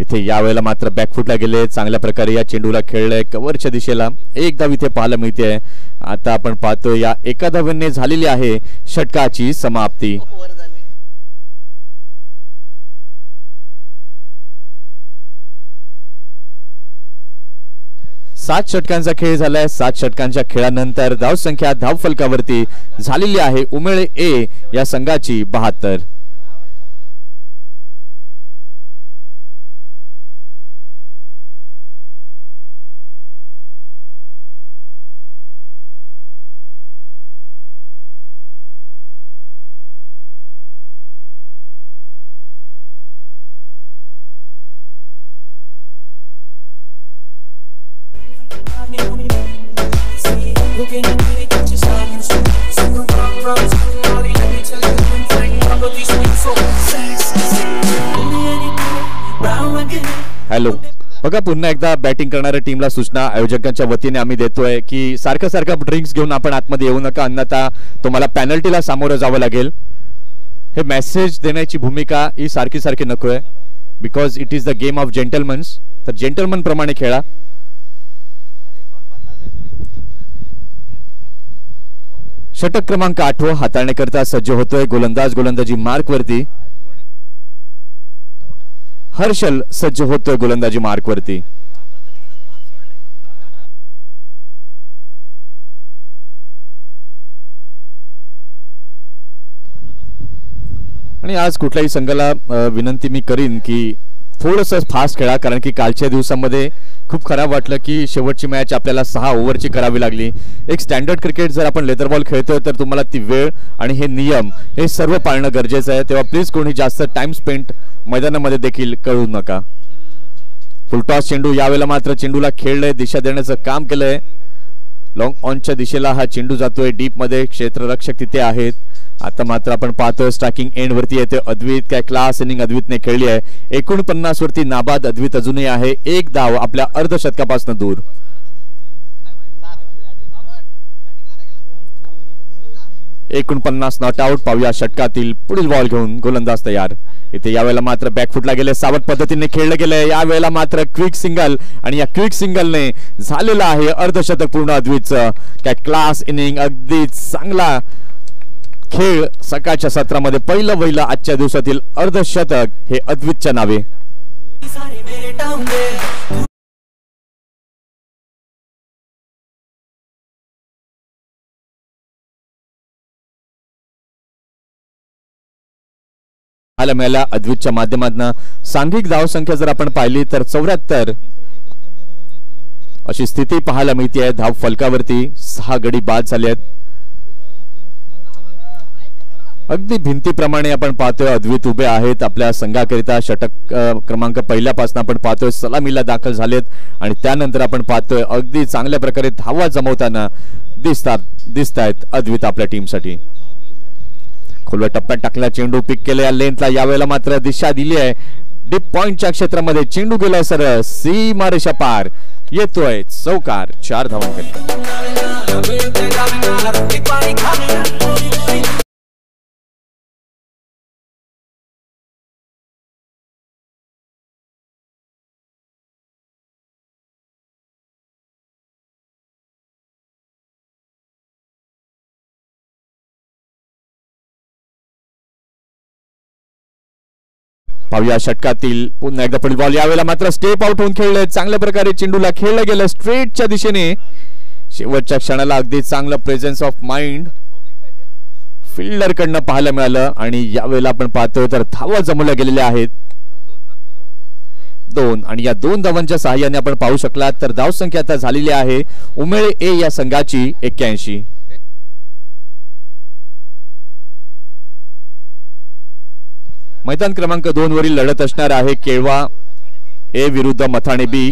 इथे यावेळेला मात्र बॅकफुटला गेले, चांगल्या प्रकारे या चेंडूला खेळलंय कव्हरच्या दिशेला. एक धाव इथे पाहायला मिळते. आता आपण पाहतोय या एका धावेने झालेली आहे षटकाची समाप्ती. 7 षटकांचा खेळ झालाय. 7 षटकांच्या खेळानंतर धावसंख्या धाव फलकावरती झालेली आहे उमेळे A या संघाची 72. हॅलो, बघा पुन्हा एकदा बॅटिंग करणाऱ्या टीमला सूचना आयोजकांच्या वतीने आम्ही देतोय की सारखं सारखं ड्रिंक्स घेऊन आपण आतमध्ये येऊ नका, अन्यथा तुम्हाला पेनल्टीला सामोरं जावं लागेल. हे मेसेज देण्याची भूमिका ही सारखी सारखी नकोय, because it is the game of gentlemen's. तर जेंटलमन प्रमाणे खेळा. षटक क्रमांक 8 हाताळण्याकरता सज्ज होतोय गोलंदाज. गोलंदाजी मार्क वरती हर्षल सज्ज होतोय गोलंदाजी मार्क वरती. आणि आज कुठल्याही संघाला विनंती मी करीन की थोडंसं फास्ट खेळा, कारण की कालच्या दिवसामध्ये खूप खराब वाटलं की शेवटची मॅच आपल्याला 6 ओव्हरची करावी लागली. एक स्टँडर्ड क्रिकेट जर आपण लेदर बॉल खेळतोय तर तुम्हाला ती वेळ आणि हे नियम हे सर्व पाळणं गरजेचं आहे. तेव्हा प्लीज कोणी जास्त टाइम स्पेंड मैदानामध्ये देखील करू नका. फुलटॉस चेंडू, यावेळेला मात्र चेंडूला खेळलंय, दिशा देण्याचं काम केलंय. लॉंग ऑनच्या दिशेला हा चेंडू जातोय, डीप मध्ये क्षेत्ररक्षक तिथे आहेत. आता मात्र आपण पाहतोय स्ट्रायकिंग एंड वरती येते अद्वित. काय क्लास इनिंग अद्वितने खेळली आहे. 49 वरती नाबाद अद्वित अजूनही आहे, एक धाव आपल्या अर्धशतकापासून दूर. Not out. पाहूया षटकातील पुढील बॉल घेऊन गोलंदाज तयार. इथे यावेळेला मात्र बॅकफुटला गेले, सावध पद्धतीने खेळलं गेलंय. यावेळेला मात्र क्विक सिंगल आणि या क्विक सिंगलने झालेलं आहे अर्धशतक पूर्ण अद्वितचं. काय क्लास इनिंग, अगदी चांगला खेळ सकाळच्या सत्रामध्ये पहिलं आजच्या दिवसातील अर्धशतक हे अद्वितच्या नावे. पाहायला मिळाला अद्वितच्या माध्यमातून सांघिक धावसंख्या जर आपण पाहिली तर 74 अशी स्थिती पाहायला मिळते. धाव फलकावरती 6 गडी बाद झाले आहेत. अगदी भिंतीप्रमाणे आपण पाहतोय अद्वित उभे आहेत आपल्या संघाकरिता. षटक क्रमांक पहिल्यापासून आपण पाहतोय सलामीला दाखल झालेत आणि त्यानंतर आपण पाहतोय अगदी चांगल्या प्रकारे धावा जमवताना दिसत आहेत अद्वित आपल्या टीमसाठी. खोलव्या टप्प्यात टाकला चेंडू, पिक केले या लेंथला. यावेळेला मात्र दिशा दिली आहे डीप पॉइंटच्या क्षेत्रामध्ये. चेंडू गेला सरळ सीमारेषा पार, येतोय चौकार. 4 धावांकरिता. पाहूया षटकातील पुन्हा एकदा पुढील बॉल. यावेळेला मात्र स्टेप आउट होऊन खेळले, चांगल्या प्रकारे चेंडूला खेळलं गेलं स्ट्रेटच्या दिशेने. शेवटच्या क्षणाला अगदी चांगलं प्रेझेन्स ऑफ माइंड फिल्डर कडनं पाहायला मिळालं आणि यावेळेला आपण पाहतोय तर धावा जमवल्या गेलेल्या आहेत 2 आणि या 2 धावांच्या सहाय्याने आपण पाहू शकला तर धावसंख्या आता झालेली आहे उमेळे ए या संघाची 81. मैदान क्रमांक 2 वरील लढत असणार आहे केळवा ए विरुद्ध मथाणे बी.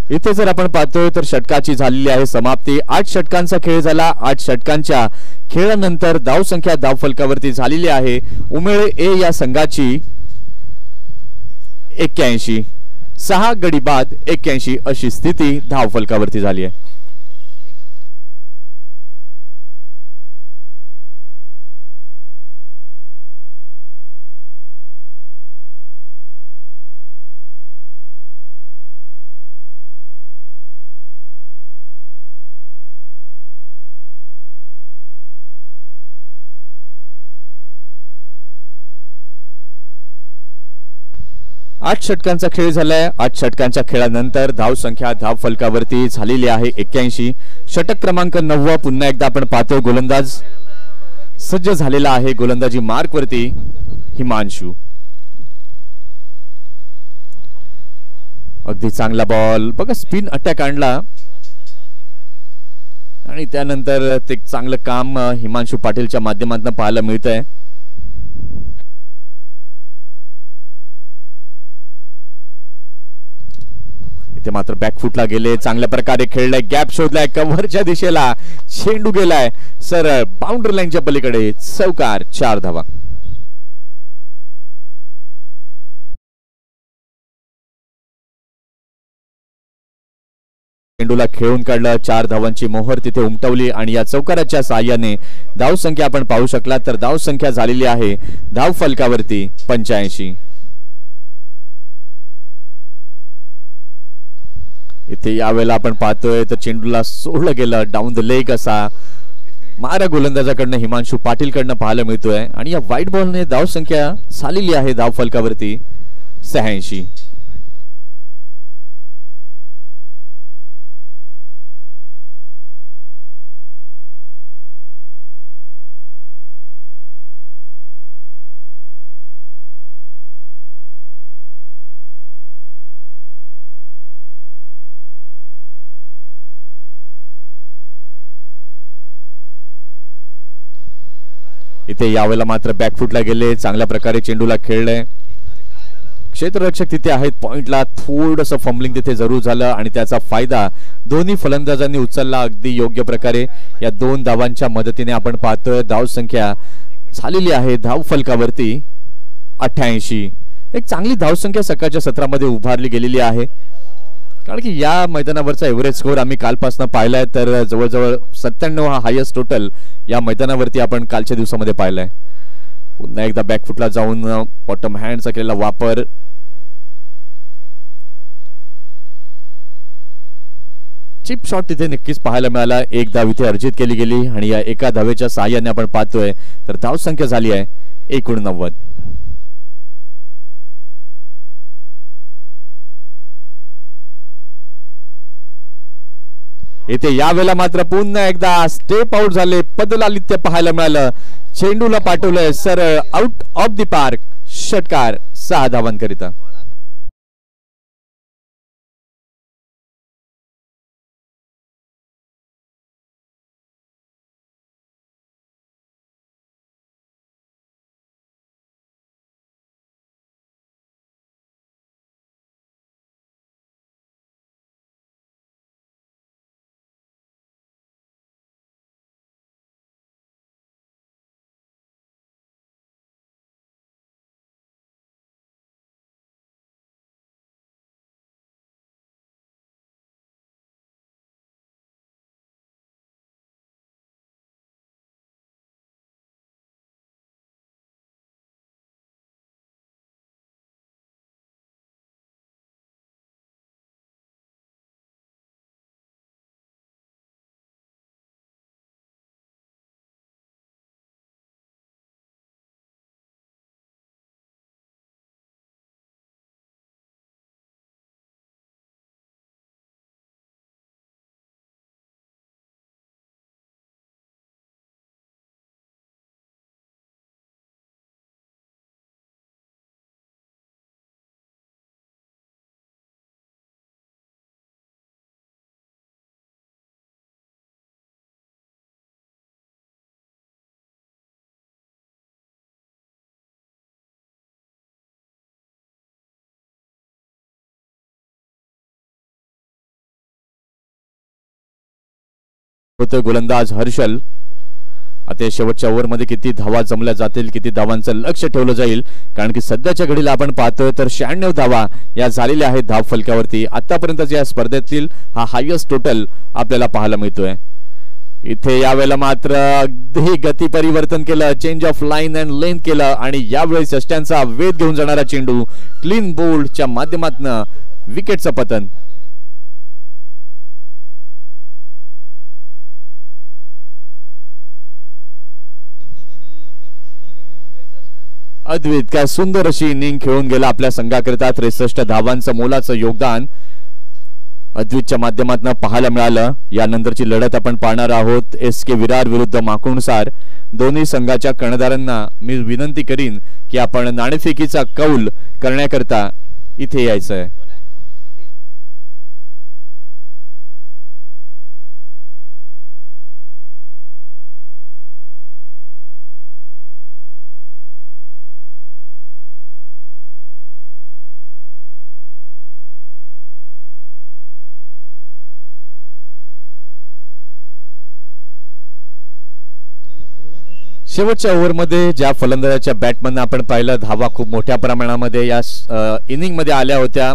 इथे जर आपण पाहतोय तर षटकाची झालेली आहे समाप्ती. 8 षटकांचा खेळ झाला. 8 षटकांच्या खेळानंतर धावसंख्या धावफलकावरती झालेली आहे उमेळे ए या संघाची 81. 6 गडी बाद 81 अशी स्थिती धावफलकावरती झाली आहे. आठ षटकांचा खेळ झालाय. 8 षटकांच्या खेळानंतर धावसंख्या धावफलकावरती झालेली आहे 81. षटक क्रमांक 9 पुन्हा एकदा आपण पाहतोय गोलंदाज सज्ज झालेला आहे. गोलंदाजी मार्क वरती हिमांशू. अगदी चांगला बॉल बघा, स्पिन अटॅक आणला आणि त्यानंतर ते चांगलं काम हिमांशू पाटीलच्या माध्यमातून पाहायला मिळतंय. इथे मात्र बॅकफुटला गेले, चांगल्या प्रकारे खेळलाय, गॅप शोधलाय, कव्हरच्या दिशेला चेंडू गेलाय सरळ बाउंड्री लाईनच्या पलीकडे. चौकार. 4 धावा. चेंडूला खेळून काढलं, 4 धावांची मोहर तिथे उमटवली आणि या चौकाराच्या साहाय्याने धावसंख्या आपण पाहू शकला तर धावसंख्या झालेली आहे धाव फलकावरती 85. इथे यावेळेला आपण पाहतोय तर चेंडूला सोडलं गेलं डाऊन द लेग असा मारा गोलंदाजाकडनं हिमांशू पाटील कडनं पाहायला मिळतोय आणि या व्हाईट बॉलने धावसंख्या झालेली आहे धाव फलकावरती 86. इथे यावेळेला मात्र बॅकफुटला गेले, चांगल्या प्रकारे चेंडूला खेळले. क्षेत्ररक्षक तिथे आहेत पॉइंटला, थोडंसं फंबलिंग तिथे जरूर झालं आणि त्याचा फायदा दोन्ही फलंदाजांनी उचलला अगदी योग्य प्रकारे. या 2 धावांच्या मदतीने आपण पाहतोय धाव संख्या झालेली आहे धाव फलकावरती 88. एक चांगली धावसंख्या सकाळच्या सत्रामध्ये उभारली गेलेली आहे, कारण की या मैदानावरचा एव्हरेज स्कोर आम्ही कालपासून पाहिलाय तर जवळजवळ 97 हा हायेस्ट टोटल या मैदानावरती आपण कालच्या दिवसामध्ये पाहिलाय. पुन्हा एकदा बॅकफुटला जाऊन बॉटम हँडचा केलेला वापर. चिप शॉट तिथे नक्कीच पाहायला मिळाला. एक धाव इथे अर्जित केली गेली आणि या एका धावेच्या सहाय्याने आपण पाहतोय तर धाव संख्या झाली आहे 89. इथे यावेळेला मात्र पुन्हा एकदा स्टेप आउट झाले, पदलालित्य पाहायला मिळालं. चेंडूला पाठवलंय सरळ आउट ऑफ द पार्क. षटकार 6 धावांकरिता. गोलंदाज हर्षल. आता शेवटच्या ओव्हरमध्ये किती धावा जमल्या जातील, किती धावांचं लक्ष ठेवलं जाईल, कारण की सध्याच्या घडीला आपण पाहतोय तर 96 धावा या झालेल्या आहेत धाव फलकावरती. आतापर्यंतच्या या स्पर्धेतील हा हायेस्ट टोटल आपल्याला पाहायला मिळतोय. इथे यावेळेला मात्र अगदी गती परिवर्तन केलं, change of line and length केलं आणि यावेळेस यष्ट्यांचा वेध घेऊन जाणारा चेंडू क्लीन बोल्डच्या माध्यमातून विकेटचं पतन. अद्वैत काय सुंदर अशी इनिंग खेळून गेला आपल्या संघाकरिता. 63 धावांचं मोलाचं योगदान अद्वैतच्या माध्यमातून पाहायला मिळालं. यानंतरची लढत आपण पाहणार आहोत SK विरार विरुद्ध माकुणसार. दोन्ही संघाच्या कर्णधारांना मी विनंती करीन की आपण नाणेफेकीचा कौल करण्याकरता इथे यायचं आहे. शेवटच्या ओव्हरमध्ये ज्या फलंदाजाच्या बॅटमन आपण पाहिलं, धावा खूप मोठ्या प्रमाणामध्ये या इनिंग मध्ये आल्या होत्या.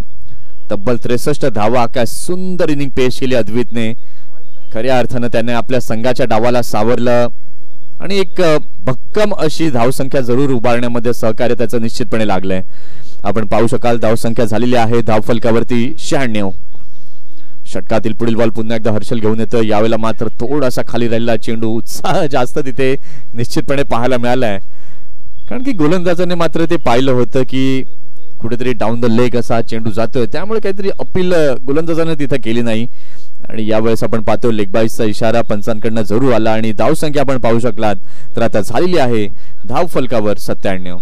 तब्बल 63 धावा. काय सुंदर इनिंग पेश केली अद्वैतने. खऱ्या अर्थानं त्याने आपल्या संघाच्या डावाला सावरलं आणि एक भक्कम अशी धावसंख्या जरूर उभारण्यामध्ये सहकार्य त्याचं निश्चितपणे लागलंय. आपण पाहू शकाल धावसंख्या झालेली आहे धावफलकावरती 96. षटकातील पुढील बॉल पुन्हा एकदा हर्षल घेऊन येतो. यावेळेला मात्र थोडासा खाली राहिलेला चेंडू, उत्साह जास्त तिथे निश्चितपणे पाहायला मिळालाय, कारण की गोलंदाजाने मात्र ते पाहिलं होतं की कुठेतरी डाऊन द लेग असा चेंडू जातोय, त्यामुळे काहीतरी अपील गोलंदाजाने तिथे केली नाही. आणि यावेळेस आपण पाहतो लेग बाईसचा इशारा पंचांकडनं जरूर आला आणि धावसंख्या आपण पाहू शकलात तर आता झालेली आहे धाव फलकावर 97.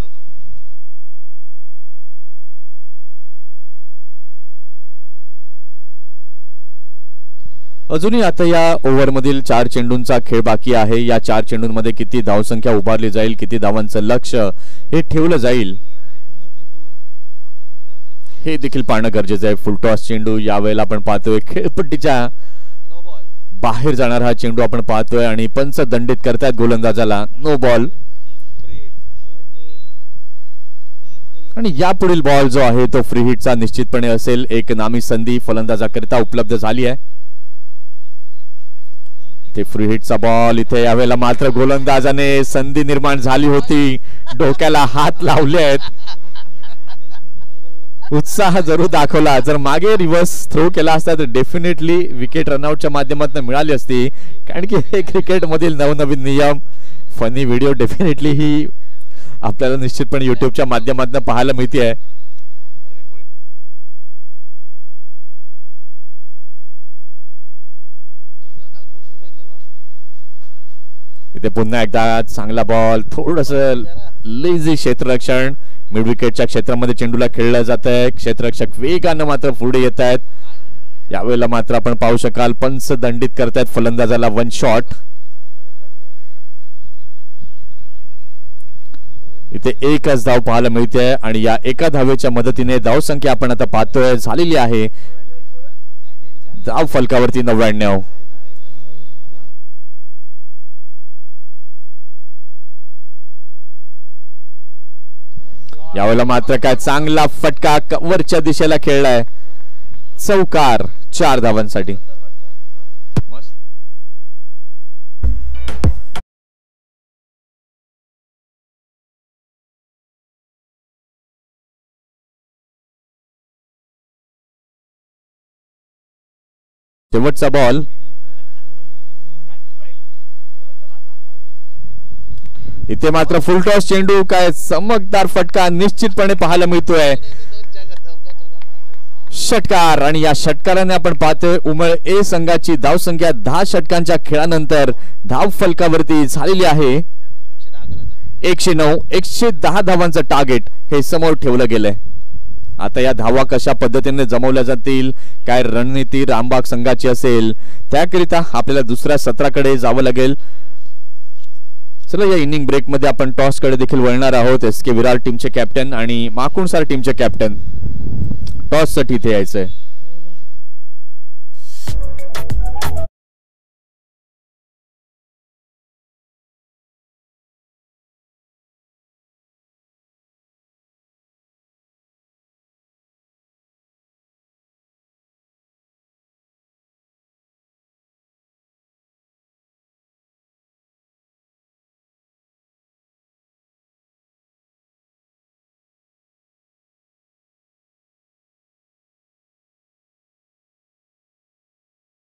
अजूनही आता या ओव्हरमधील 4 चेंडूंचा खेळ बाकी आहे. या 4 चेंडूंमध्ये किती धावसंख्या उभारली जाईल, किती धावांचं लक्ष हे ठेवलं जाईल हे देखील पाहणं गरजेचं आहे. फुलटॉस चेंडू यावेळेला आपण पाहतोय खेळपट्टीच्या बाहेर जाणारा हा चेंडू आपण पाहतोय आणि पंच दंडित करतायत गोलंदाजाला. No ball. आणि यापुढील बॉल जो आहे तो फ्री हिटचा निश्चितपणे असेल. एक नामी संधी फलंदाजाकरिता उपलब्ध झाली आहे. ते फ्री हिटचा बॉल इथे यावेळेला मात्र गोलंदाजाने संधी निर्माण झाली होती, डोक्याला हात लावले आहेत, उत्साह जरूर दाखवला. जर मागे रिव्हर्स थ्रो केला असता तर डेफिनेटली विकेट रनआउटच्या माध्यमातून मिळाली असती. कारण की हे क्रिकेट मधील नवनवीन नियम, फनी व्हिडिओ डेफिनेटली ही आपल्याला निश्चितपणे युट्यूबच्या माध्यमातून पाहायला मिळते. इथे पुन्हा एकदा चांगला बॉल, थोडस लेझी क्षेत्ररक्षण. मिड विकेटच्या क्षेत्रामध्ये चेंडूला खेळलं जात आहे. क्षेत्ररक्षक वेगानं मात्र पुढे येत आहेत. यावेळेला मात्र आपण पाहू शकाल पंच दंडित करतायत फलंदाजाला 1 शॉट. इथे एकच धाव पाहायला मिळते आणि या एका धावेच्या मदतीने धावसंख्या आपण आता पाहतोय झालेली आहे धाव फलकावरती 99. यावेळेला मात्र काय चांगला फटका कव्हरच्या दिशेला खेळलाय. चौकार 4 धावांसाठी. शेवटचा बॉल. इथे मात्र फुलटॉस चेंडू, काय चमकदार फटका निश्चितपणे पाहायला मिळतोय. षटकार आणि या षटकाराने आपण पाहतोय उमळ ए संघाची धावसंख्या 10 षटकांच्या खेळानंतर धाव फलकावरती झालेली आहे 109. 110 धावांचं टार्गेट हे समोर ठेवलं गेलंय. आता या धावा कशा पद्धतीने जमवल्या जातील, काय रणनीती रामबाग संघाची असेल, त्याकरिता आपल्याला दुसऱ्या सत्राकडे जावं लागेल. चला या इनिंग ब्रेक मध्ये आपण टॉस कडे देखील वळणार आहोत. SK विरार टीमचे कॅप्टन आणि माकुणसार टीमचे कॅप्टन टॉस साठी इथे यायचंय.